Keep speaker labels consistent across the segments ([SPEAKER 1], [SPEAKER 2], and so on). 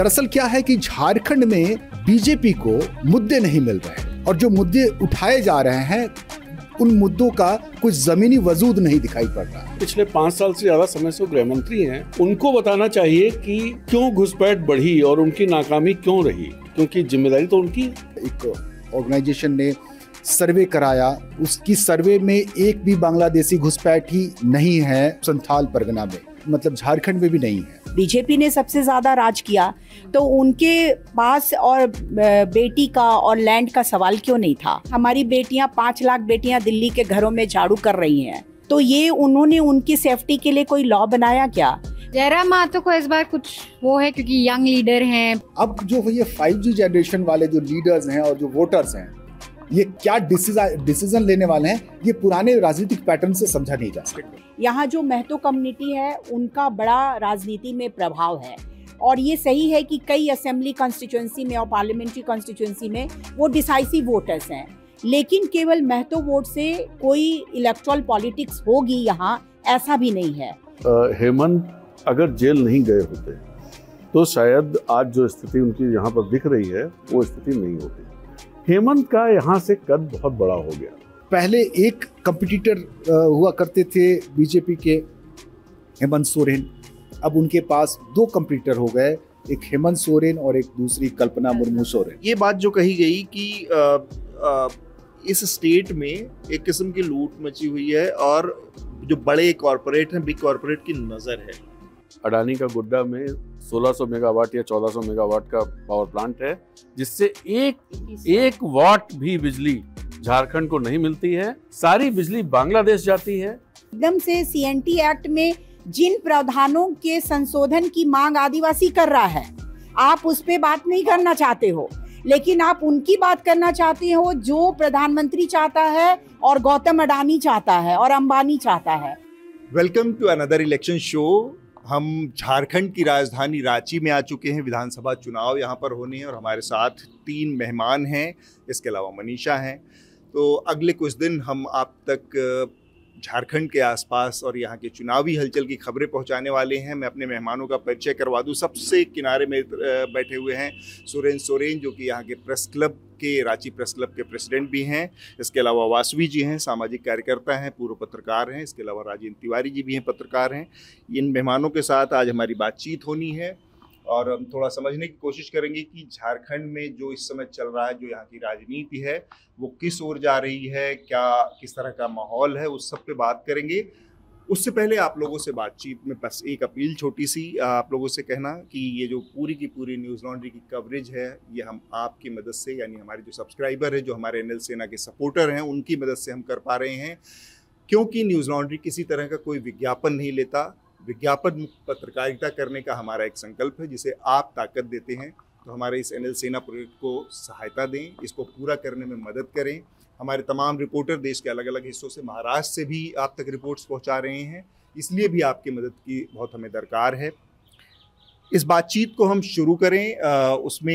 [SPEAKER 1] दरअसल क्या है कि झारखंड में बीजेपी को मुद्दे नहीं मिल रहे और जो मुद्दे उठाए जा रहे हैं उन मुद्दों का कुछ जमीनी वजूद नहीं दिखाई पड़ रहा।
[SPEAKER 2] पिछले 5 साल से ज्यादा समय से गृह मंत्री हैं, उनको बताना चाहिए कि क्यों घुसपैठ बढ़ी और उनकी नाकामी क्यों रही, क्योंकि जिम्मेदारी तो उनकी।
[SPEAKER 1] एक ऑर्गेनाइजेशन ने सर्वे कराया, उसकी सर्वे में एक भी बांग्लादेशी घुसपैठी नहीं है संथाल परगना में, मतलब झारखंड में भी नहीं है।
[SPEAKER 3] बीजेपी ने सबसे ज्यादा राज किया तो उनके पास और बेटी का और लैंड का सवाल क्यों नहीं था? हमारी बेटियां 5 लाख बेटियां दिल्ली के घरों में झाड़ू कर रही हैं, तो ये उन्होंने उनकी सेफ्टी के लिए कोई लॉ बनाया क्या?
[SPEAKER 4] जयराम महतो को इस बार कुछ वो है क्योंकि यंग लीडर हैं।
[SPEAKER 1] अब जो ये 5G जनरेशन वाले जो लीडर्स हैं और जो वोटर्स हैं, ये क्या डिसीजन लेने वाले हैं, ये पुराने राजनीतिक पैटर्न से समझा नहीं जा सकता।
[SPEAKER 3] यहाँ जो महतो कम्युनिटी है उनका बड़ा राजनीति में प्रभाव है और ये सही है कि कई असेंबली कॉन्स्टिट्यूएंसी में और पार्लियामेंट्री कॉन्स्टिट्यूएंसी में वो डिसाइसिव वोटर्स हैं, लेकिन केवल महतो वोट से कोई इलेक्टोरल पॉलिटिक्स होगी यहाँ, ऐसा भी नहीं है।
[SPEAKER 2] हेमंत अगर जेल नहीं गए होते तो शायद आज जो स्थिति उनकी यहाँ पर दिख रही है वो स्थिति नहीं होती। हेमंत का यहाँ से कद बहुत बड़ा हो गया।
[SPEAKER 1] पहले एक कंपटीटर हुआ करते थे बीजेपी के, हेमंत सोरेन, अब उनके पास 2 कंपटीटर हो गए, एक हेमंत सोरेन और एक दूसरी कल्पना मुर्मू सोरेन।
[SPEAKER 5] ये बात जो कही गई कि इस स्टेट में एक किस्म की लूट मची हुई है और जो बड़े कॉरपोरेट हैं, बिग कॉरपोरेट की नजर है।
[SPEAKER 2] अडानी का गुड्डा में 1600 मेगावाट या 1400 मेगावाट का पावर प्लांट है, जिससे एक वाट भी बिजली झारखंड को नहीं मिलती है, सारी बिजली बांग्लादेश जाती है।
[SPEAKER 3] एकदम से सीएनटी एक्ट में जिन प्रावधानों के संशोधन की मांग आदिवासी कर रहा है, आप उस पे बात नहीं करना चाहते हो, लेकिन आप उनकी बात करना चाहते हो जो प्रधानमंत्री चाहता है और गौतम अडानी चाहता है और अंबानी चाहता है।
[SPEAKER 5] Welcome to another election show. हम झारखंड की राजधानी रांची में आ चुके हैं। विधानसभा चुनाव यहाँ पर होने हैं और हमारे साथ 3 मेहमान हैं, इसके अलावा मनीषा हैं। तो अगले कुछ दिन हम आप तक झारखंड के आसपास और यहाँ के चुनावी हलचल की खबरें पहुँचाने वाले हैं। मैं अपने मेहमानों का परिचय करवा दूँ। सबसे किनारे में बैठे हुए हैं सुरेन सोरेन, जो कि यहाँ के प्रेस क्लब के, रांची प्रेस क्लब के प्रेसिडेंट भी हैं। इसके अलावा वासवी जी हैं, सामाजिक कार्यकर्ता हैं, पूर्व पत्रकार हैं। इसके अलावा राजेंद्र तिवारी जी भी हैं, पत्रकार हैं। इन मेहमानों के साथ आज हमारी बातचीत होनी है और हम थोड़ा समझने की कोशिश करेंगे कि झारखंड में जो इस समय चल रहा है, जो यहाँ की राजनीति है, वो किस ओर जा रही है, क्या किस तरह का माहौल है, उस सब पे बात करेंगे। उससे पहले आप लोगों से बातचीत में बस एक अपील छोटी सी आप लोगों से कहना कि ये जो पूरी की पूरी न्यूज़ लॉन्ड्री की कवरेज है, ये हम आपकी मदद से, यानी हमारे जो सब्सक्राइबर है, जो हमारे एनएल सेना के सपोर्टर हैं, उनकी मदद से हम कर पा रहे हैं। क्योंकि न्यूज़ लॉन्ड्री किसी तरह का कोई विज्ञापन नहीं लेता। विज्ञापन मुक्त पत्रकारिता करने का हमारा एक संकल्प है, जिसे आप ताकत देते हैं। तो हमारे इस एनएल सेना प्रोजेक्ट को सहायता दें, इसको पूरा करने में मदद करें। हमारे तमाम रिपोर्टर देश के अलग अलग हिस्सों से, महाराष्ट्र से भी आप तक रिपोर्ट्स पहुंचा रहे हैं, इसलिए भी आपकी मदद की बहुत हमें दरकार है। इस बातचीत को हम शुरू करें। उसमें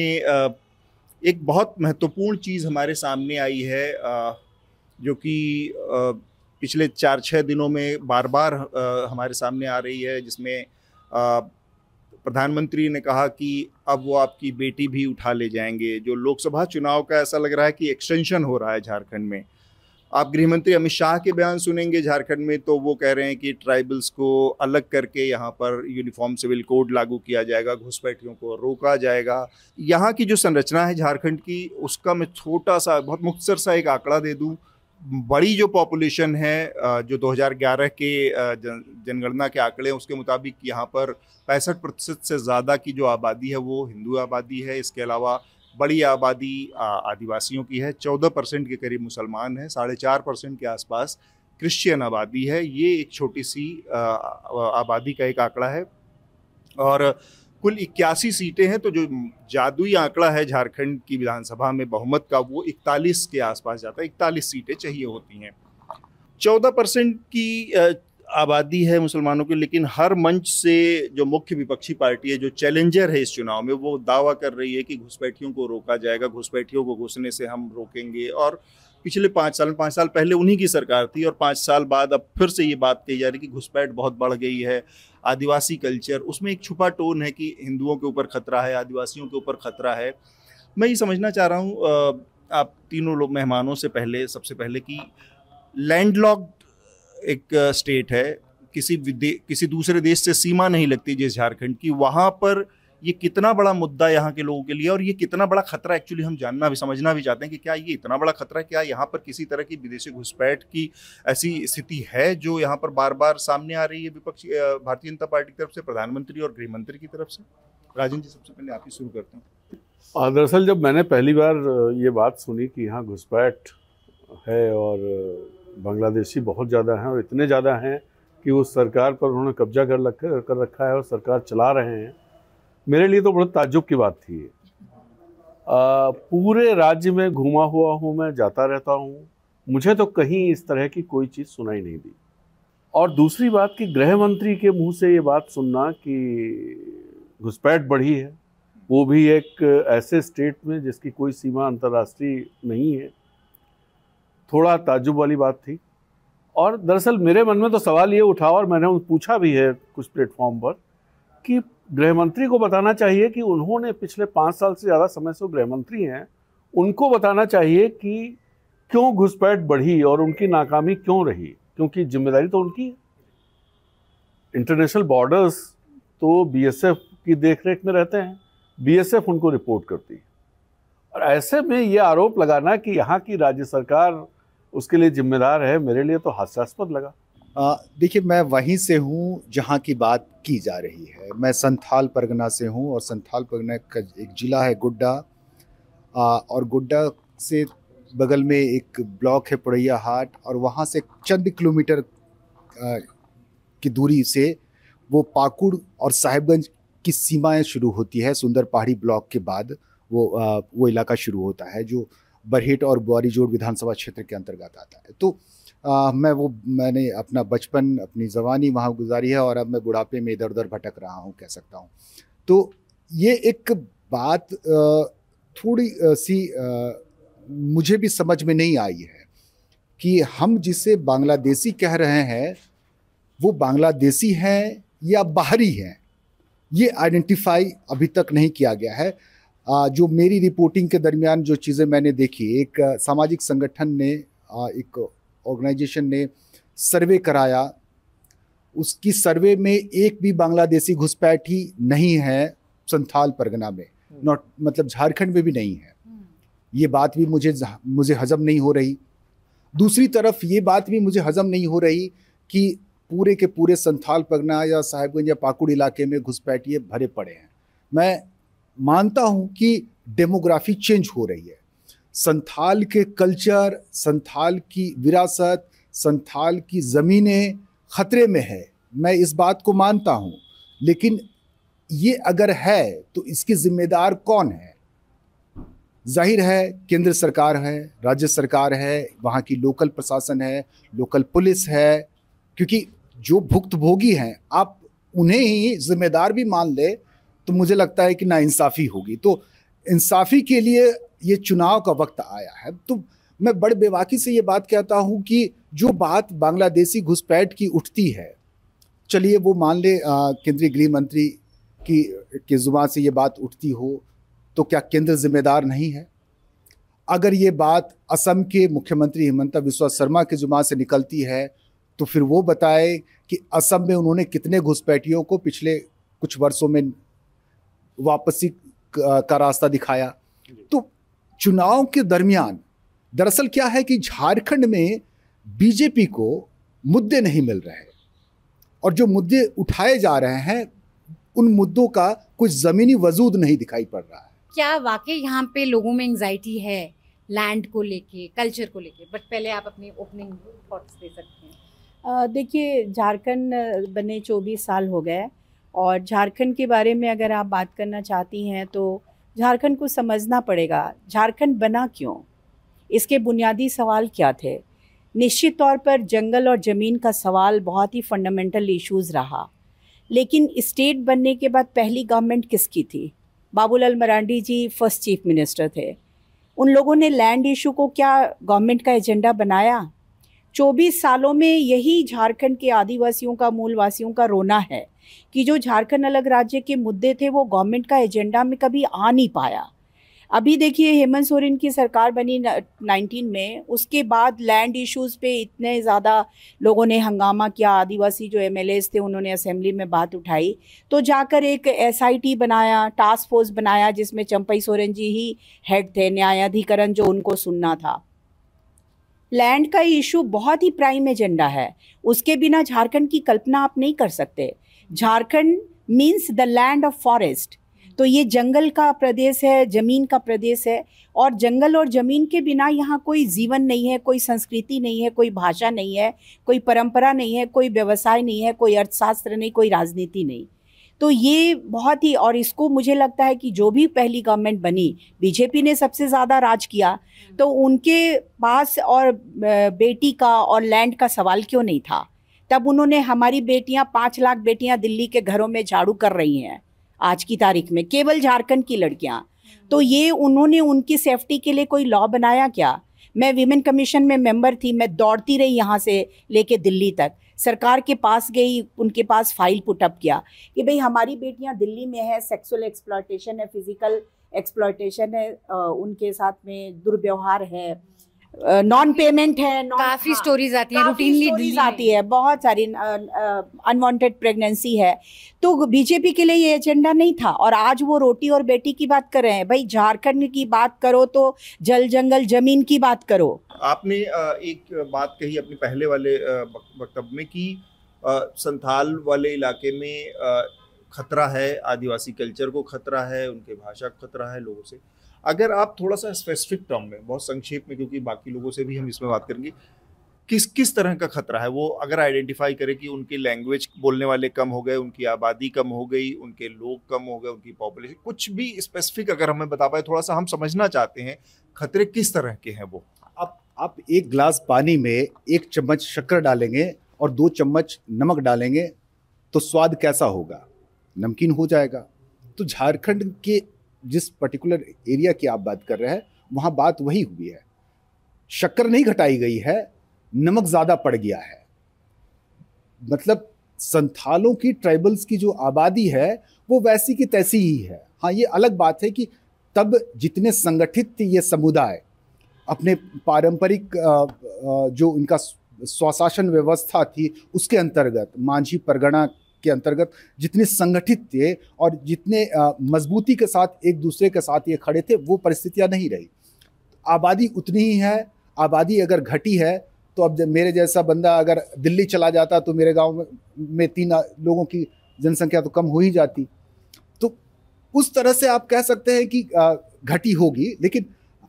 [SPEAKER 5] एक बहुत महत्वपूर्ण चीज़ हमारे सामने आई है, जो कि पिछले 4-6 दिनों में बार बार हमारे सामने आ रही है, जिसमें प्रधानमंत्री ने कहा कि अब वो आपकी बेटी भी उठा ले जाएंगे। जो लोकसभा चुनाव का ऐसा लग रहा है कि एक्सटेंशन हो रहा है झारखंड में। आप गृहमंत्री अमित शाह के बयान सुनेंगे झारखंड में, तो वो कह रहे हैं कि ट्राइबल्स को अलग करके यहाँ पर यूनिफॉर्म सिविल कोड लागू किया जाएगा, घुसपैठियों को रोका जाएगा। यहाँ की जो संरचना है झारखंड की, उसका मैं छोटा सा, बहुत मुख्तसर सा एक आंकड़ा दे दूँ। बड़ी जो पॉपुलेशन है, जो 2011 के जनगणना के आंकड़े हैं, उसके मुताबिक यहाँ पर 65% से ज़्यादा की जो आबादी है वो हिंदू आबादी है। इसके अलावा बड़ी आबादी आदिवासियों की है, 14% के करीब मुसलमान हैं, 4.5% के आसपास क्रिश्चियन आबादी है। ये एक छोटी सी आबादी का एक आंकड़ा है और कुल 81 सीटें हैं। तो जो जादुई आंकड़ा है झारखंड की विधानसभा में बहुमत का, वो 41 के आसपास जाता है। 41 सीटें चाहिए होती हैं। 14% की आबादी है मुसलमानों की, लेकिन हर मंच से जो मुख्य विपक्षी पार्टी है, जो चैलेंजर है इस चुनाव में, वो दावा कर रही है कि घुसपैठियों को रोका जाएगा, घुसपैठियों को घुसने से हम रोकेंगे। और पिछले 5 साल पहले उन्हीं की सरकार थी, और 5 साल बाद अब फिर से ये बात कही जा रही है कि घुसपैठ बहुत बढ़ गई है। आदिवासी कल्चर, उसमें एक छुपा टोन है कि हिंदुओं के ऊपर खतरा है, आदिवासियों के ऊपर खतरा है। मैं ये समझना चाह रहा हूँ आप तीनों लोग मेहमानों से पहले, सबसे पहले कि लैंडलॉक्ड एक स्टेट है, किसी दूसरे देश से सीमा नहीं लगती जिस झारखंड की, वहाँ पर ये कितना बड़ा मुद्दा यहाँ के लोगों के लिए, और ये कितना बड़ा खतरा एक्चुअली हम जानना भी समझना भी चाहते हैं कि क्या ये इतना बड़ा खतरा है, क्या यहाँ पर किसी तरह की विदेशी घुसपैठ की ऐसी स्थिति है जो यहाँ पर बार बार सामने आ रही है विपक्ष भारतीय जनता पार्टी की तरफ से, प्रधानमंत्री और गृह मंत्री की तरफ से। राजन जी, सबसे पहले आप ही शुरू करते हैं।
[SPEAKER 2] दरअसल जब मैंने पहली बार ये बात सुनी कि यहाँ घुसपैठ है और बांग्लादेशी बहुत ज़्यादा हैं और इतने ज़्यादा हैं कि उस सरकार पर उन्होंने कब्जा कर रखा है और सरकार चला रहे हैं, मेरे लिए तो बहुत ताज्जुब की बात थी। पूरे राज्य में घूमा हुआ हूँ, मैं जाता रहता हूँ, मुझे तो कहीं इस तरह की कोई चीज़ सुनाई नहीं दी। और दूसरी बात कि गृह मंत्री के मुंह से ये बात सुनना कि घुसपैठ बढ़ी है, वो भी एक ऐसे स्टेट में जिसकी कोई सीमा अंतर्राष्ट्रीय नहीं है, थोड़ा ताज्जुब वाली बात थी। और दरअसल मेरे मन में तो सवाल ये उठा, और मैंने पूछा भी है कुछ प्लेटफॉर्म पर, कि गृह मंत्री को बताना चाहिए कि उन्होंने पिछले 5 साल से ज़्यादा समय से गृह मंत्री हैं, उनको बताना चाहिए कि क्यों घुसपैठ बढ़ी और उनकी नाकामी क्यों रही, क्योंकि जिम्मेदारी तो उनकी है। इंटरनेशनल बॉर्डर्स तो बीएसएफ की देखरेख में रहते हैं, बीएसएफ उनको रिपोर्ट करती है, और ऐसे में ये आरोप लगाना कि यहाँ की राज्य सरकार उसके लिए जिम्मेदार है, मेरे लिए तो हास्यास्पद लगा।
[SPEAKER 1] देखिए, मैं वहीं से हूँ जहाँ की बात की जा रही है। मैं संथाल परगना से हूँ, और संथाल परगना का एक ज़िला है गुड्डा, और गुड्डा से बगल में एक ब्लॉक है पुड़ैया हाट, और वहाँ से चंद किलोमीटर की दूरी से वो पाकुड़ और साहिबगंज की सीमाएं शुरू होती है। सुंदर पहाड़ी ब्लॉक के बाद वो इलाका शुरू होता है जो बरहेट और बुआरीजोड़ विधानसभा क्षेत्र के अंतर्गत आता है। तो मैंने अपना बचपन, अपनी जवानी वहाँ गुजारी है, और अब मैं बुढ़ापे में इधर उधर भटक रहा हूँ, कह सकता हूँ। तो ये एक बात थोड़ी सी मुझे भी समझ में नहीं आई है कि हम जिसे बांग्लादेशी कह रहे हैं वो बांग्लादेशी हैं या बाहरी हैं, ये आइडेंटिफाई अभी तक नहीं किया गया है। जो मेरी रिपोर्टिंग के दरमियान जो चीज़ें मैंने देखी, एक सामाजिक संगठन ने, एक ऑर्गेनाइजेशन ने सर्वे कराया, उसकी सर्वे में एक भी बांग्लादेशी घुसपैठी नहीं है संथाल परगना में, नॉट मतलब झारखंड में भी नहीं है। ये बात भी मुझे हजम नहीं हो रही। दूसरी तरफ ये बात भी मुझे हजम नहीं हो रही कि पूरे के पूरे संथाल परगना या साहिबगंज या पाकुड़ इलाके में घुसपैठिए भरे पड़े हैं। मैं मानता हूँ कि डेमोग्राफी चेंज हो रही है, संथाल के कल्चर, संथाल की विरासत, संथाल की ज़मीनें ख़तरे में है, मैं इस बात को मानता हूँ। लेकिन ये अगर है तो इसकी ज़िम्मेदार कौन है? जाहिर है केंद्र सरकार है, राज्य सरकार है, वहाँ की लोकल प्रशासन है, लोकल पुलिस है, क्योंकि जो भुक्तभोगी हैं आप उन्हें ही ज़िम्मेदार भी मान ले तो मुझे लगता है कि नाइंसाफ़ी होगी। तो इंसाफ़ी के लिए ये चुनाव का वक्त आया है। तो मैं बड़े बेबाकी से ये बात कहता हूँ कि जो बात बांग्लादेशी घुसपैठ की उठती है, चलिए वो मान ले केंद्रीय गृह मंत्री की ज़ुबान से ये बात उठती हो, तो क्या केंद्र जिम्मेदार नहीं है? अगर ये बात असम के मुख्यमंत्री हिमंता बिस्वा शर्मा की ज़ुबान से निकलती है तो फिर वो बताए कि असम में उन्होंने कितने घुसपैठियों को पिछले कुछ वर्षों में वापसी का रास्ता दिखाया। तो चुनाव के दरमियान दरअसल क्या है कि झारखंड में बीजेपी को मुद्दे नहीं मिल रहे, और जो मुद्दे उठाए जा रहे हैं उन मुद्दों का कुछ ज़मीनी वजूद नहीं दिखाई पड़ रहा है।
[SPEAKER 4] क्या वाकई यहाँ पे लोगों में एंजाइटी है लैंड को लेके, कल्चर को लेके? बट पहले आप अपनी ओपनिंग थॉट्स दे सकते हैं।
[SPEAKER 3] देखिए, झारखंड बने 24 साल हो गए, और झारखंड के बारे में अगर आप बात करना चाहती हैं तो झारखंड को समझना पड़ेगा झारखंड बना क्यों, इसके बुनियादी सवाल क्या थे। निश्चित तौर पर जंगल और ज़मीन का सवाल बहुत ही फंडामेंटल इश्यूज़ रहा, लेकिन स्टेट बनने के बाद पहली गवर्नमेंट किसकी थी? बाबूलाल मरांडी जी फर्स्ट चीफ मिनिस्टर थे। उन लोगों ने लैंड इशू को क्या गवर्नमेंट का एजेंडा बनाया? 24 सालों में यही झारखंड के आदिवासियों का, मूलवासियों का रोना है कि जो झारखंड अलग राज्य के मुद्दे थे वो गवर्नमेंट का एजेंडा में कभी आ नहीं पाया। अभी देखिए हेमंत सोरेन की सरकार बनी 19 में, उसके बाद लैंड इश्यूज़ पे इतने ज़्यादा लोगों ने हंगामा किया, आदिवासी जो एमएलएस थे उन्होंने असेंबली में बात उठाई, तो जाकर एक एसआईटी बनाया, टास्क फोर्स बनाया जिसमें चंपई सोरेन जी ही हेड थे, न्यायाधिकरण जो उनको सुनना था। लैंड का इशू बहुत ही प्राइम एजेंडा है, उसके बिना झारखंड की कल्पना आप नहीं कर सकते। Jharkhand means the land of forest, तो ये जंगल का प्रदेश है, ज़मीन का प्रदेश है, और जंगल और ज़मीन के बिना यहाँ कोई जीवन नहीं है, कोई संस्कृति नहीं है, कोई भाषा नहीं है, कोई परंपरा नहीं है, कोई व्यवसाय नहीं है, कोई अर्थशास्त्र नहीं, कोई राजनीति नहीं। तो ये बहुत ही, और इसको मुझे लगता है कि जो भी पहली गवर्नमेंट बनी, बीजेपी ने सबसे ज़्यादा राज किया, तो उनके पास और बेटी का और लैंड का सवाल क्यों नहीं था? तब उन्होंने, हमारी बेटियां 5 लाख बेटियां दिल्ली के घरों में झाड़ू कर रही हैं आज की तारीख में, केवल झारखंड की लड़कियां। तो ये उन्होंने उनकी सेफ्टी के लिए कोई लॉ बनाया क्या? मैं विमेन कमीशन में मेंबर थी, मैं दौड़ती रही यहाँ से लेके दिल्ली तक, सरकार के पास गई, उनके पास फाइल पुटअप किया कि भाई हमारी बेटियां दिल्ली में है, सेक्सुअल एक्सप्लॉयटेशन है, फिजिकल एक्सप्लॉयटेशन है, उनके साथ में दुर्व्यवहार है, नॉन पेमेंट है,
[SPEAKER 4] काफी स्टोरीज आती हैं, रूटीनली
[SPEAKER 3] आती है, बहुत सारी अनवांटेड प्रेगनेंसी है। तो बीजेपी के लिए ये एजेंडा नहीं था, और आज वो रोटी और बेटी की बात कर रहे हैं। भाई झारखंड की बात करो तो जल जंगल जमीन की बात करो।
[SPEAKER 5] आपने एक बात कही अपने पहले वाले वक्तव्य में कि संथाल वाले इलाके में खतरा है, आदिवासी कल्चर को खतरा है, उनके भाषा को खतरा है लोगों से। अगर आप थोड़ा सा स्पेसिफिक टर्म में, बहुत संक्षेप में, क्योंकि बाकी लोगों से भी हम इसमें बात करेंगे, किस तरह का खतरा है वो अगर आइडेंटिफाई करें कि उनकी लैंग्वेज बोलने वाले कम हो गए, उनकी आबादी कम हो गई, उनके लोग कम हो गए, उनकी पॉपुलेशन, कुछ भी स्पेसिफिक अगर हमें बता पाए, थोड़ा सा हम समझना चाहते हैं खतरे किस तरह के हैं वो।
[SPEAKER 1] आप एक गिलास पानी में 1 चम्मच शक्कर डालेंगे और 2 चम्मच नमक डालेंगे तो स्वाद कैसा होगा? नमकीन हो जाएगा। तो झारखंड के जिस पर्टिकुलर एरिया की आप बात कर रहे हैं, वहाँ बात वही हुई है, शक्कर नहीं घटाई गई है, नमक ज़्यादा पड़ गया है। मतलब संथालों की, ट्राइबल्स की जो आबादी है वो वैसी की तैसी ही है। हाँ, ये अलग बात है कि तब जितने संगठित थे ये समुदाय, अपने पारंपरिक जो इनका स्वशासन व्यवस्था थी उसके अंतर्गत, मांझी परगना के अंतर्गत जितने संगठित थे और जितने मजबूती के साथ एक दूसरे के साथ ये खड़े थे, वो परिस्थितियां नहीं रही। आबादी उतनी ही है। आबादी अगर घटी है तो अब मेरे जैसा बंदा अगर दिल्ली चला जाता तो मेरे गांव में 3 लोगों की जनसंख्या तो कम हो ही जाती। तो उस तरह से आप कह सकते हैं कि घटी होगी, लेकिन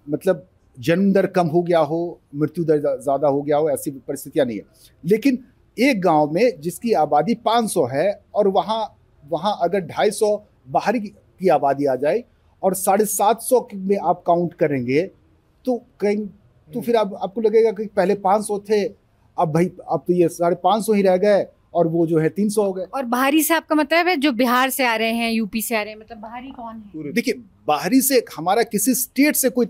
[SPEAKER 1] मतलब जन्म दर कम हो गया हो, मृत्यु दर ज़्यादा हो गया हो, ऐसी परिस्थितियां नहीं है। लेकिन एक गांव में जिसकी आबादी 500 है और वहाँ अगर 250 बाहरी की आबादी आ जाए और 750 में आप काउंट करेंगे तो फिर आपको लगेगा कि पहले 500 थे, अब तो ये 550 ही रह गए और वो जो है 300 हो गए।
[SPEAKER 4] और बाहरी से आपका मतलब है जो बिहार से आ रहे हैं, यूपी से आ रहे हैं, मतलब बाहरी कौन है?
[SPEAKER 1] देखिए, बाहरी से हमारा किसी स्टेट से कोई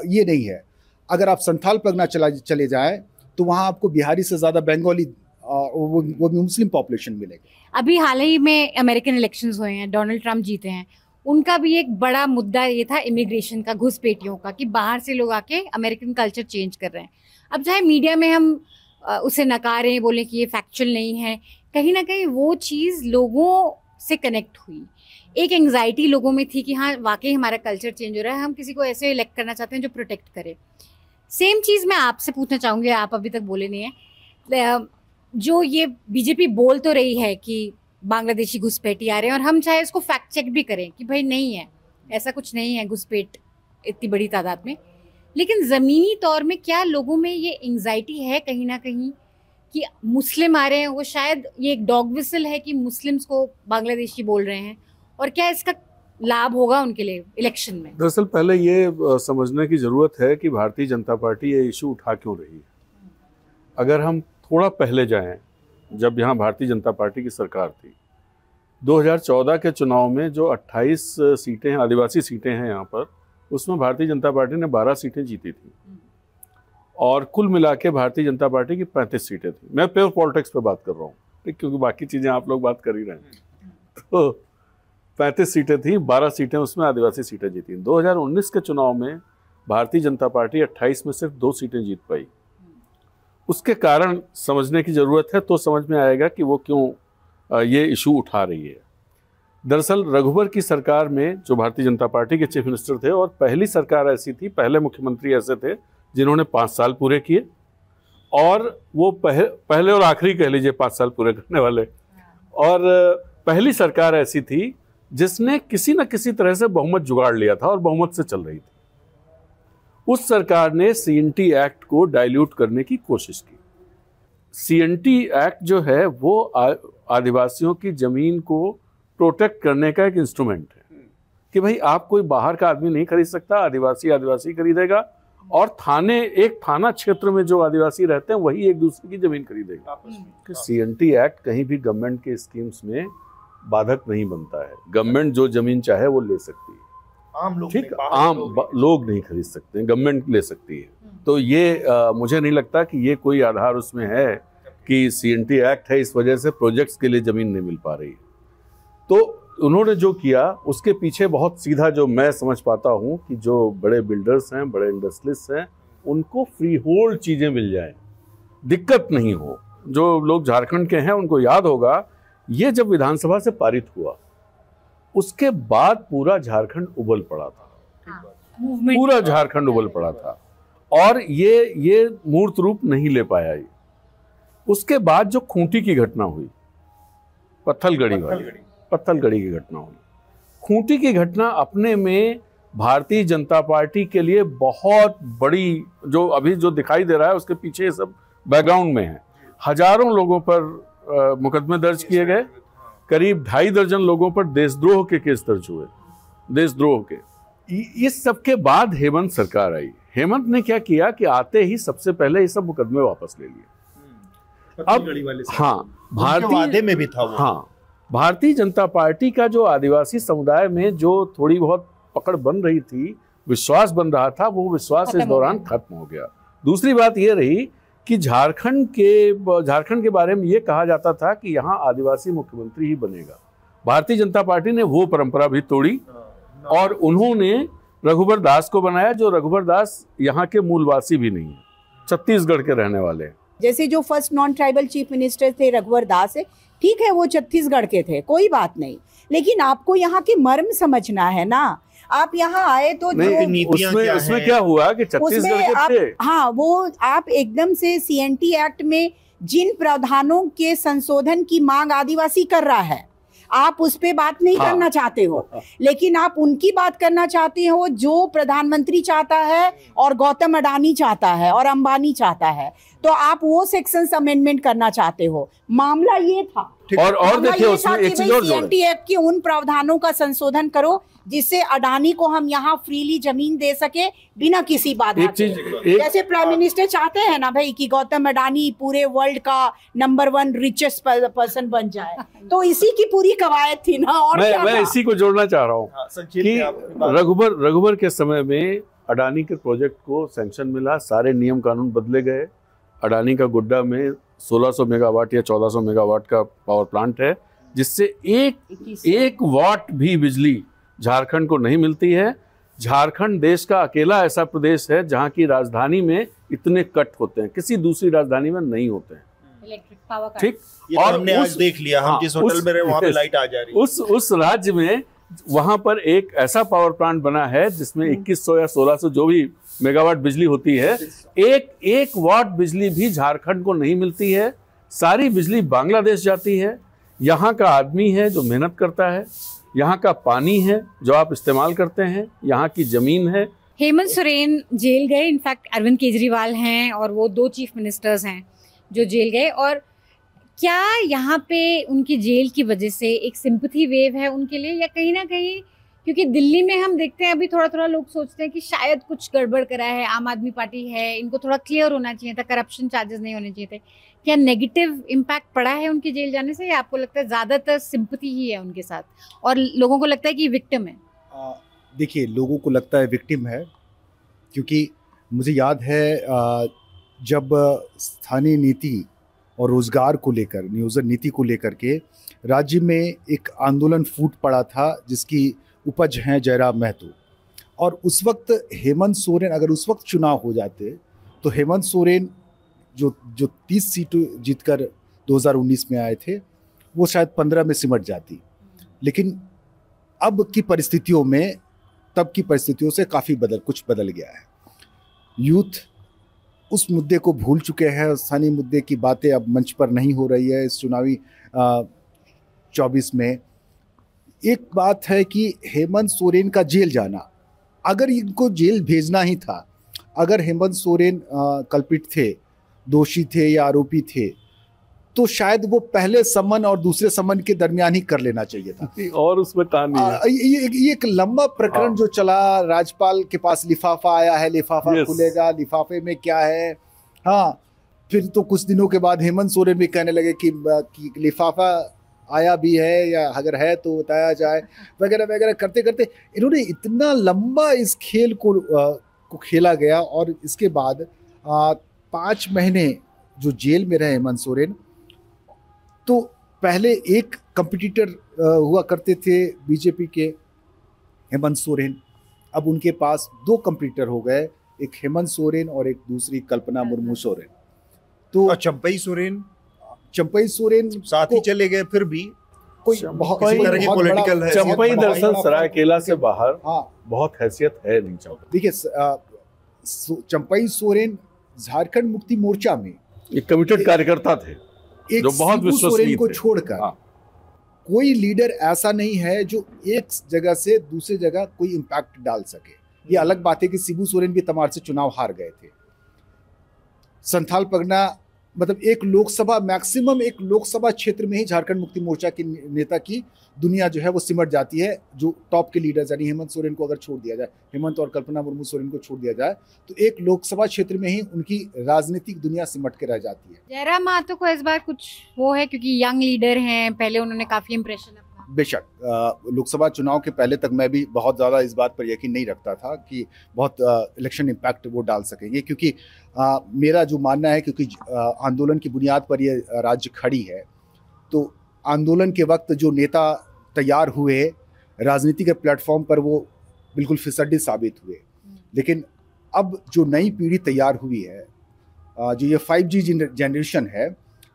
[SPEAKER 1] ये नहीं है। अगर आप संथाल परगना चले जाएं तो वहाँ आपको बिहारी से ज़्यादा बंगाली वो भी मुस्लिम पॉपुलेशन मिलेगी।
[SPEAKER 4] अभी हाल ही में अमेरिकन इलेक्शंस हुए हैं, डोनाल्ड ट्रंप जीते हैं, उनका भी एक बड़ा मुद्दा ये था इमिग्रेशन का, घुसपैठियों का, कि बाहर से लोग आके अमेरिकन कल्चर चेंज कर रहे हैं। अब चाहे मीडिया में हम उसे नकारें, बोलें कि ये फैक्चुअल नहीं है, कहीं ना कहीं वो चीज़ लोगों से कनेक्ट हुई। एक एंग्जाइटी लोगों में थी कि हाँ वाकई हमारा कल्चर चेंज हो रहा है, हम किसी को ऐसे इलेक्ट करना चाहते हैं जो प्रोटेक्ट करे। सेम चीज़ मैं आपसे पूछना चाहूँगी, आप अभी तक बोले नहीं है, जो ये बीजेपी बोल तो रही है कि बांग्लादेशी घुसपैठी आ रहे हैं, और हम चाहे इसको फैक्ट चेक भी करें कि भाई नहीं है, ऐसा कुछ नहीं है घुसपैठ इतनी बड़ी तादाद में, लेकिन ज़मीनी तौर में क्या लोगों में ये एंग्जाइटी है कहीं ना कहीं कि मुस्लिम आ रहे हैं? वो शायद ये एक डॉग विसल है कि मुस्लिम्स को बांग्लादेशी बोल रहे हैं, और क्या इसका लाभ होगा उनके लिए इलेक्शन में?
[SPEAKER 2] दरअसल पहले ये समझने की ज़रूरत है कि भारतीय जनता पार्टी ये इशू उठा क्यों रही है। अगर हम थोड़ा पहले जाएं, जब यहाँ भारतीय जनता पार्टी की सरकार थी, 2014 के चुनाव में जो 28 सीटें हैं, आदिवासी सीटें हैं यहाँ पर, उसमें भारतीय जनता पार्टी ने 12 सीटें जीती थी और कुल मिला के भारतीय जनता पार्टी की 35 सीटें थी। मैं प्योर पॉलिटिक्स पे बात कर रहा हूँ, ठीक, क्योंकि बाकी चीजें आप लोग बात कर ही रहे हैं। तो 35 सीटें थी, 12 सीटें उसमें आदिवासी सीटें जीती। 2019 के चुनाव में भारतीय जनता पार्टी 28 में सिर्फ 2 सीटें जीत पाई। उसके कारण समझने की जरूरत है, तो समझ में आएगा कि वो क्यों ये इशू उठा रही है। दरअसल रघुबर की सरकार में जो भारतीय जनता पार्टी के चीफ मिनिस्टर थे, और पहली सरकार ऐसी थी, पहले मुख्यमंत्री ऐसे थे जिन्होंने 5 साल पूरे किए, और वो पहले और आखिरी कह लीजिए 5 साल पूरे करने वाले। और पहली सरकार ऐसी थी जिसने किसी न किसी तरह से बहुमत जुगाड़ लिया था और बहुमत से चल रही थी। उस सरकार ने सीएनटी एक्ट को डाइल्यूट करने की कोशिश की। सीएनटी एक्ट जो है वो आदिवासियों की जमीन को प्रोटेक्ट करने का एक इंस्ट्रूमेंट है कि भाई आप कोई बाहर का आदमी नहीं खरीद सकता, आदिवासी खरीदेगा, और एक थाना क्षेत्र में जो आदिवासी रहते हैं वही एक दूसरे की जमीन खरीदेगा। सीएनटी एक्ट कहीं भी गवर्नमेंट के स्कीम्स में बाधक नहीं बनता है। गवर्नमेंट जो जमीन चाहे वो ले सकती है,
[SPEAKER 5] आम लोग
[SPEAKER 2] ठीक, आम लोग नहीं खरीद सकते, गवर्नमेंट ले सकती है। तो ये मुझे नहीं लगता कि ये कोई आधार उसमें है कि सीएनटी एक्ट है इस वजह से प्रोजेक्ट्स के लिए जमीन नहीं मिल पा रही है। तो उन्होंने जो किया उसके पीछे बहुत सीधा जो मैं समझ पाता हूँ कि जो बड़े बिल्डर्स हैं, बड़े इंडस्ट्रियलिस्ट हैं, उनको फ्री होल्ड चीज़ें मिल जाएं, दिक्कत नहीं हो। जो लोग झारखंड के हैं उनको याद होगा, ये जब विधानसभा से पारित हुआ उसके बाद पूरा झारखंड उबल पड़ा था, पूरा झारखंड उबल पड़ा था, और ये मूर्त रूप नहीं ले पाया। ये उसके बाद जो खूंटी की घटना हुई, पत्थलगड़ी की घटना हुई, खूंटी की घटना अपने में भारतीय जनता पार्टी के लिए बहुत बड़ी, जो अभी जो दिखाई दे रहा है उसके पीछे सब बैकग्राउंड में है। हजारों लोगों पर मुकदमे दर्ज किए गए, करीब 2.5 दर्जन लोगों पर देशद्रोह के केस दर्ज हुए, देशद्रोह के। इस सब के बाद हेमंत सरकार आई। हेमंत ने क्या किया कि आते ही सबसे पहले ये सब मुकदमे वापस ले लिए। अब
[SPEAKER 5] वादे में भी था वो।
[SPEAKER 2] भारतीय जनता पार्टी का जो आदिवासी समुदाय में जो थोड़ी बहुत पकड़ बन रही थी, विश्वास बन रहा था, वो विश्वास इस दौरान खत्म हो गया। दूसरी बात ये रही कि झारखंड के बारे में ये कहा जाता था कि यहाँ आदिवासी मुख्यमंत्री ही बनेगा। भारतीय जनता पार्टी ने वो परंपरा भी तोड़ी और उन्होंने रघुबर दास को बनाया, जो रघुबर दास यहाँ के मूलवासी भी नहीं है, छत्तीसगढ़ के रहने वाले हैं।
[SPEAKER 3] जैसे जो first non tribal chief minister थे रघुवर दास है, ठीक है वो छत्तीसगढ़ के थे, कोई बात नहीं, लेकिन आपको यहाँ की मर्म समझना है ना। आप यहाँ आए तो
[SPEAKER 2] उसमें क्या हुआ कि छत्तीसगढ़ के थे।
[SPEAKER 3] हाँ, वो आप एकदम से सीएनटी एक्ट में जिन प्रावधानों के संशोधन की मांग आदिवासी कर रहा है, आप उस पे बात नहीं करना चाहते हो, लेकिन आप उनकी बात करना चाहते हो जो प्रधानमंत्री चाहता है और गौतम अडानी चाहता है और अंबानी चाहता है, तो आप वो सेक्शंस अमेंडमेंट करना चाहते हो। मामला ये था।
[SPEAKER 2] और देखिए उसमें एक चीज और
[SPEAKER 3] सीएनटी एक्ट के उन प्रावधानों का संशोधन करो जिससे अडानी को हम यहाँ फ्रीली जमीन दे सके बिना किसी बाधा के। जैसे प्राइम मिनिस्टर चाहते हैं ना भाई कि गौतम अडानी पूरे वर्ल्ड का नंबर 1 रिचेस्ट पर्सन बन जाए, तो इसी की पूरी कवायद थी ना। और
[SPEAKER 2] मैं इसी को जोड़ना चाह रहा हूँ कि रघुबर के समय में अडानी के प्रोजेक्ट को सैंक्शन मिला, सारे नियम कानून बदले गए। अडानी का गुड्डा में 1600 मेगावाट या 1400 मेगावाट का पावर प्लांट है, जिससे एक वाट भी बिजली झारखंड को नहीं मिलती है। झारखंड देश का अकेला ऐसा प्रदेश है जहां की राजधानी में इतने कट होते हैं, किसी दूसरी राजधानी में नहीं होते हैं
[SPEAKER 4] इलेक्ट्रिक पावर कट।
[SPEAKER 5] ठीक, और हमने आज देख लिया, हम जिस होटल में रहे वहां पे लाइट आ जा रही है।
[SPEAKER 2] उस राज्य में वहां पर एक ऐसा पावर प्लांट बना है जिसमें 2100 या 1600 जो भी मेगावाट बिजली होती है, एक वाट बिजली भी झारखंड को नहीं मिलती है। सारी बिजली बांग्लादेश जाती है। यहाँ का आदमी है जो मेहनत करता है, यहाँ का पानी है जो आप इस्तेमाल करते हैं, यहाँ की जमीन है।
[SPEAKER 4] हेमंत सोरेन जेल गए, इनफैक्ट अरविंद केजरीवाल हैं और वो 2 चीफ मिनिस्टर्स हैं जो जेल गए। और क्या यहाँ पे उनकी जेल की वजह से एक सिंपैथी वेव है उनके लिए, या कहीं ना कहीं क्योंकि दिल्ली में हम देखते हैं अभी थोड़ा लोग सोचते हैं कि शायद कुछ गड़बड़ करा है, आम आदमी पार्टी है, इनको थोड़ा क्लियर होना चाहिए था, करप्शन चार्जेस नहीं होने चाहिए थे। क्या नेगेटिव इम्पैक्ट पड़ा है उनके जेल जाने से, या आपको लगता है ज्यादातर सिंपैथी ही है उनके साथ और लोगों को लगता है कि विक्टिम है?
[SPEAKER 1] देखिए, लोगों को लगता है विक्टिम है, क्योंकि मुझे याद है जब स्थानीय नीति और रोजगार को लेकर, नियोजन नीति को लेकर के राज्य में एक आंदोलन फूट पड़ा था, जिसकी उपज हैं जयराम महतो। और उस वक्त हेमंत सोरेन, अगर उस वक्त चुनाव हो जाते तो हेमंत सोरेन जो 30 सीटें जीतकर 2019 में आए थे, वो शायद 15 में सिमट जाती। लेकिन अब की परिस्थितियों में, तब की परिस्थितियों से काफ़ी कुछ बदल गया है। यूथ उस मुद्दे को भूल चुके हैं, स्थानीय मुद्दे की बातें अब मंच पर नहीं हो रही है इस चुनावी 24 में। एक बात है कि हेमंत सोरेन का जेल जाना, अगर इनको जेल भेजना ही था, अगर हेमंत सोरेन कल्पित थे, दोषी थे या आरोपी थे, तो शायद वो पहले समन और दूसरे समन के दरमियान ही कर लेना चाहिए था।
[SPEAKER 2] और उसमें कहानी है,
[SPEAKER 1] ये एक लंबा प्रकरण जो चला, राज्यपाल के पास लिफाफा आया है, लिफाफा खुलेगा, लिफाफे में क्या है। हाँ, फिर तो कुछ दिनों के बाद हेमंत सोरेन भी कहने लगे कि लिफाफा आया भी है, या अगर है तो बताया जाए, वगैरह वगैरह करते करते इन्होंने इतना लंबा इस खेल को खेला गया। और इसके बाद 5 महीने जो जेल में रहे हेमंत सोरेन, तो पहले एक कंपटीटर हुआ करते थे बीजेपी के, हेमंत सोरेन। अब उनके पास 2 कंपटीटर हो गए, एक हेमंत सोरेन और एक दूसरी कल्पना मुर्मू सोरेन। तो
[SPEAKER 5] चंपई सोरेन साथ ही चले गए, फिर भी
[SPEAKER 1] कोई
[SPEAKER 5] बहुत तरह की पॉलिटिकल है।
[SPEAKER 2] चंपई दरअसल सरायकेला से बाहर बहुत हैसियत है नहीं चौधरी।
[SPEAKER 1] देखिए, चंपई सोरेन झारखंड मुक्ति मोर्चा में
[SPEAKER 2] एक कमिटेड कार्यकर्ता थे, जो बहुत विश्वसनीय
[SPEAKER 1] को छोड़कर कोई लीडर ऐसा नहीं है जो एक जगह से दूसरी जगह कोई इम्पैक्ट डाल सके। ये अलग बात है कि शिबू सोरेन भी तमार से चुनाव हार गए थे। संथाल परगना, मतलब मैक्सिमम एक लोकसभा क्षेत्र में ही झारखंड मुक्ति मोर्चा के नेता की दुनिया जो है वो सिमट जाती है। जो टॉप के लीडर्स, यानी हेमंत सोरेन को अगर छोड़ दिया जाए, हेमंत और कल्पना मुर्मू सोरेन को छोड़ दिया जाए, तो एक लोकसभा क्षेत्र में ही उनकी राजनीतिक दुनिया सिमट के रह जाती है।
[SPEAKER 4] जयराम महतो को इस बार कुछ वो है, क्योंकि यंग लीडर हैं, पहले उन्होंने काफी इंप्रेशन।
[SPEAKER 1] बेशक लोकसभा चुनाव के पहले तक मैं भी बहुत ज़्यादा इस बात पर यकीन नहीं रखता था कि बहुत इलेक्शन इम्पैक्ट वो डाल सकेंगे, क्योंकि मेरा जो मानना है, क्योंकि आंदोलन की बुनियाद पर ये राज्य खड़ी है, तो आंदोलन के वक्त जो नेता तैयार हुए राजनीति के प्लेटफॉर्म पर, वो बिल्कुल फिसड्डी साबित हुए। लेकिन अब जो नई पीढ़ी तैयार हुई है, जो ये 5G जनरेशन है,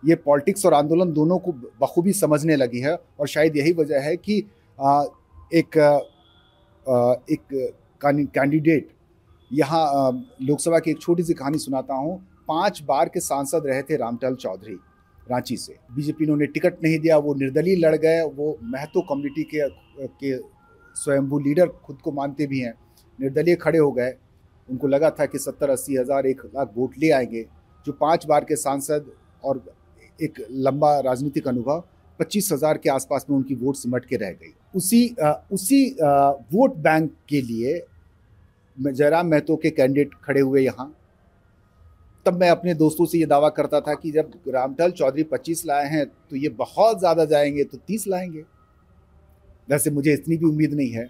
[SPEAKER 1] ये पॉलिटिक्स और आंदोलन दोनों को बखूबी समझने लगी है। और शायद यही वजह है कि एक कैंडिडेट यहाँ, लोकसभा की एक छोटी सी कहानी सुनाता हूँ। 5 बार के सांसद रहे थे रामटल चौधरी, रांची से। बीजेपी ने उन्हें टिकट नहीं दिया, वो निर्दलीय लड़ गए। वो महतो कम्युनिटी के स्वयंभू लीडर खुद को मानते भी हैं, निर्दलीय खड़े हो गए। उनको लगा था कि 70-80 हज़ार 1 लाख वोट ले आएंगे। जो 5 बार के सांसद और एक लंबा राजनीतिक अनुभव, 25,000 के आसपास में उनकी वोट सिमट के रह गई। उसी वोट बैंक के लिए जयराम महतो के कैंडिडेट खड़े हुए यहाँ। तब मैं अपने दोस्तों से ये दावा करता था कि जब रामटल चौधरी 25 लाए हैं तो ये बहुत ज़्यादा जाएंगे तो 30 लाएंगे। वैसे मुझे इतनी भी उम्मीद नहीं है।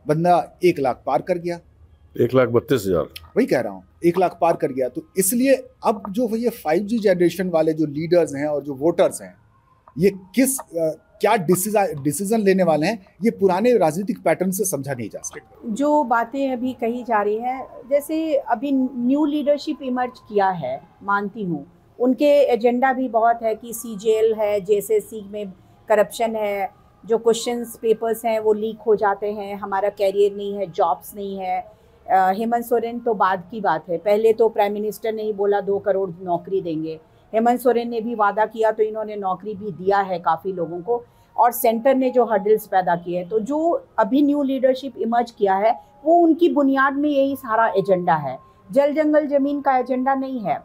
[SPEAKER 1] बंदा 1 लाख पार कर गया,
[SPEAKER 2] 1,32,000,
[SPEAKER 1] वही कह रहा हूँ, 1 लाख पार कर गया। तो इसलिए अब जो ये 5G जनरेशन वाले जो लीडर्स हैं और जो वोटर्स हैं, ये क्या डिसीजन लेने वाले हैं, ये पुराने राजनीतिक पैटर्न से समझा नहीं जा सकता।
[SPEAKER 3] जो बातें अभी कही जा रही हैं, जैसे अभी न्यू लीडरशिप इमर्ज किया है, मानती हूँ, उनके एजेंडा भी बहुत है कि CJL है, JSSC में करप्शन है, जो क्वेश्चंस पेपर्स हैं वो लीक हो जाते हैं, हमारा कैरियर नहीं है, जॉब्स नहीं है। हेमंत सोरेन तो बाद की बात है, पहले तो प्राइम मिनिस्टर ने ही बोला 2 करोड़ नौकरी देंगे। हेमंत सोरेन ने भी वादा किया तो इन्होंने नौकरी भी दिया है काफ़ी लोगों को, और सेंटर ने जो हर्डल्स पैदा किए, तो जो अभी न्यू लीडरशिप इमर्ज किया है वो उनकी बुनियाद में यही सारा एजेंडा है। जल जंगल ज़मीन का एजेंडा नहीं है।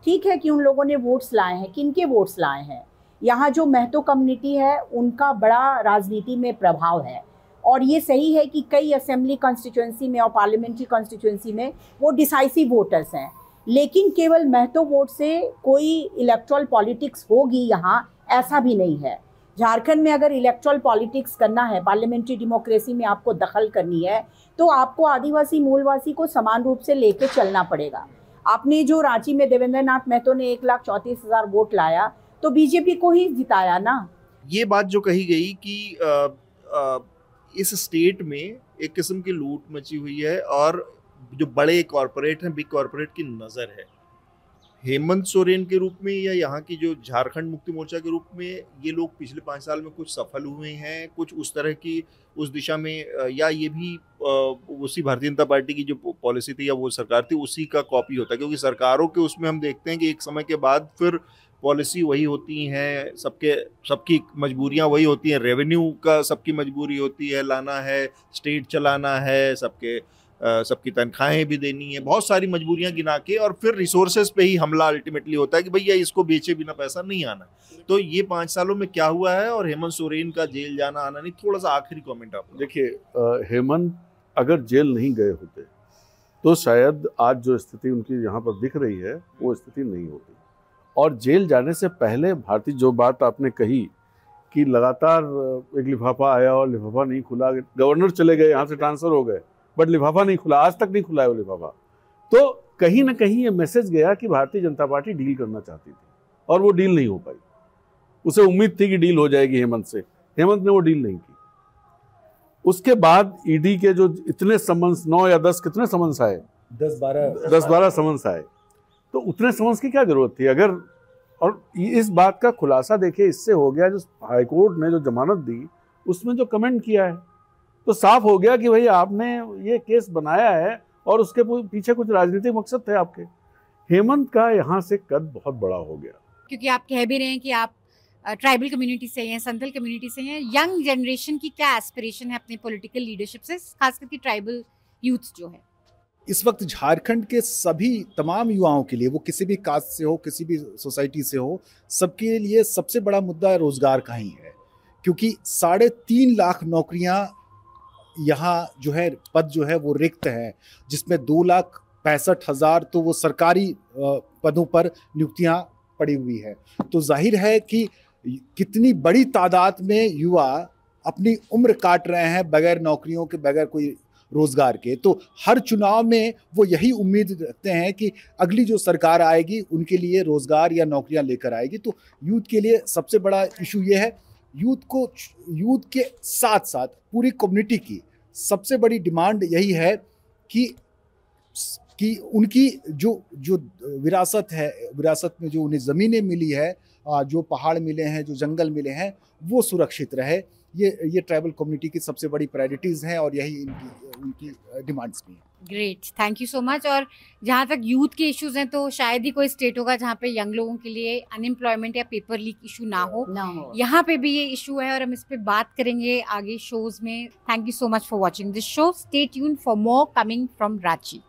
[SPEAKER 3] ठीक है कि उन लोगों ने वोट्स लाए हैं, किनके वोट्स लाए हैं, यहाँ जो महतो कम्युनिटी है उनका बड़ा राजनीति में प्रभाव है। और ये सही है कि कई असेंबली कॉन्स्टिट्यूंसी में और पार्लियामेंट्री कॉन्स्टिट्यूंसी में वो डिसाइसिव वोटर्स हैं, लेकिन केवल महतो वोट से कोई इलेक्टोरल पॉलिटिक्स होगी यहाँ, ऐसा भी नहीं है। झारखंड में अगर इलेक्टोरल पॉलिटिक्स करना है, पार्लियामेंट्री डेमोक्रेसी में आपको दखल करनी है, तो आपको आदिवासी मूलवासी को समान रूप से लेके चलना पड़ेगा। आपने जो रांची में देवेंद्र नाथ महतो ने 1,34,000 वोट लाया, तो बीजेपी को ही जिताया ना।
[SPEAKER 5] ये बात जो कही गई कि इस स्टेट में एक किस्म की लूट मची हुई है और जो बड़े कॉरपोरेट हैं, बिग कॉरपोरेट की नज़र है हेमंत सोरेन के रूप में या यहाँ की जो झारखंड मुक्ति मोर्चा के रूप में, ये लोग पिछले 5 साल में कुछ सफल हुए हैं, कुछ उस तरह की उस दिशा में, या ये भी उसी भारतीय जनता पार्टी की जो पॉलिसी थी या वो सरकार थी उसी का कॉपी होता है? क्योंकि सरकारों के उसमें हम देखते हैं कि एक समय के बाद फिर पॉलिसी वही होती हैं, सबकी मजबूरियां वही होती हैं, रेवेन्यू का सबकी मजबूरी होती है, लाना है, स्टेट चलाना है, सबकी तनख्वाहें भी देनी है, बहुत सारी मजबूरियां गिना के, और फिर रिसोर्सेज पे ही हमला अल्टीमेटली होता है कि भैया इसको बेचे बिना पैसा नहीं आना। तो ये 5 सालों में क्या हुआ है और हेमंत सोरेन का जेल जाना आना नहीं, थोड़ा सा आखिरी कमेंट आप
[SPEAKER 2] देखिए। हेमंत अगर जेल नहीं गए होते तो शायद आज जो स्थिति उनकी यहाँ पर दिख रही है वो स्थिति नहीं होती। और जेल जाने से पहले भारतीय, जो बात आपने कही कि लगातार एक लिफाफा आया और लिफाफा नहीं खुला, गवर्नर चले गए, यहाँ से ट्रांसफर हो गए, बट लिफाफा नहीं खुला, आज तक नहीं खुला है वो लिफाफा। तो कहीं ना कहीं ये मैसेज गया कि भारतीय जनता पार्टी डील करना चाहती थी और वो डील नहीं हो पाई। उसे उम्मीद थी कि डील हो जाएगी हेमंत से, हेमंत ने वो डील नहीं की। उसके बाद ईडी के जो इतने समन्स, 9 या 10 कितने समन्स आए, 10-12 समन्स आए, तो उतने समन्स की क्या जरूरत थी? अगर, और इस बात का खुलासा देखिए इससे हो गया, जो हाईकोर्ट ने जो जमानत दी उसमें जो कमेंट किया है, तो साफ हो गया कि भाई आपने ये केस बनाया है और उसके पीछे कुछ राजनीतिक मकसद थे आपके। हेमंत का यहाँ से कद बहुत बड़ा हो गया,
[SPEAKER 4] क्योंकि आप कह भी रहे हैं कि आप ट्राइबल कम्युनिटी से हैं, संथल कम्युनिटी से हैं। यंग जनरेशन की क्या एस्पिरेशन है अपने पॉलिटिकल लीडरशिप से, खास करके ट्राइबल यूथ जो है?
[SPEAKER 1] इस वक्त झारखंड के सभी तमाम युवाओं के लिए, वो किसी भी कास्ट से हो, किसी भी सोसाइटी से हो, सबके लिए सबसे बड़ा मुद्दा रोजगार का ही है। क्योंकि 3.5 लाख नौकरियां यहाँ जो है, पद जो है वो रिक्त है, जिसमें 2,65,000 तो वो सरकारी पदों पर नियुक्तियां पड़ी हुई है। तो जाहिर है कि कितनी बड़ी तादाद में युवा अपनी उम्र काट रहे हैं बगैर नौकरियों के, बगैर कोई रोजगार के। तो हर चुनाव में वो यही उम्मीद रखते हैं कि अगली जो सरकार आएगी उनके लिए रोजगार या नौकरियां लेकर आएगी। तो यूथ के लिए सबसे बड़ा इशू ये है। यूथ के साथ साथ पूरी कम्युनिटी की सबसे बड़ी डिमांड यही है कि उनकी जो विरासत है, विरासत में जो उन्हें ज़मीनें मिली है, जो पहाड़ मिले हैं, जो जंगल मिले हैं, वो सुरक्षित रहे। ये ट्राइबल कम्युनिटी की सबसे बड़ी प्रायोरिटीज़ हैं और यही उनकी डिमांड्स भी हैं।
[SPEAKER 4] Great, thank you so much. और जहाँ तक यूथ के इश्यूज हैं, तो शायद ही कोई स्टेट होगा जहाँ पे यंग लोगों के लिए अनएम्प्लॉयमेंट या पेपर लीक इशू ना हो। यहाँ पे भी ये इशू है और हम इस पे बात करेंगे आगे शोज में। Thank you so much for watching this show. Stay tuned for more coming from Ranchi.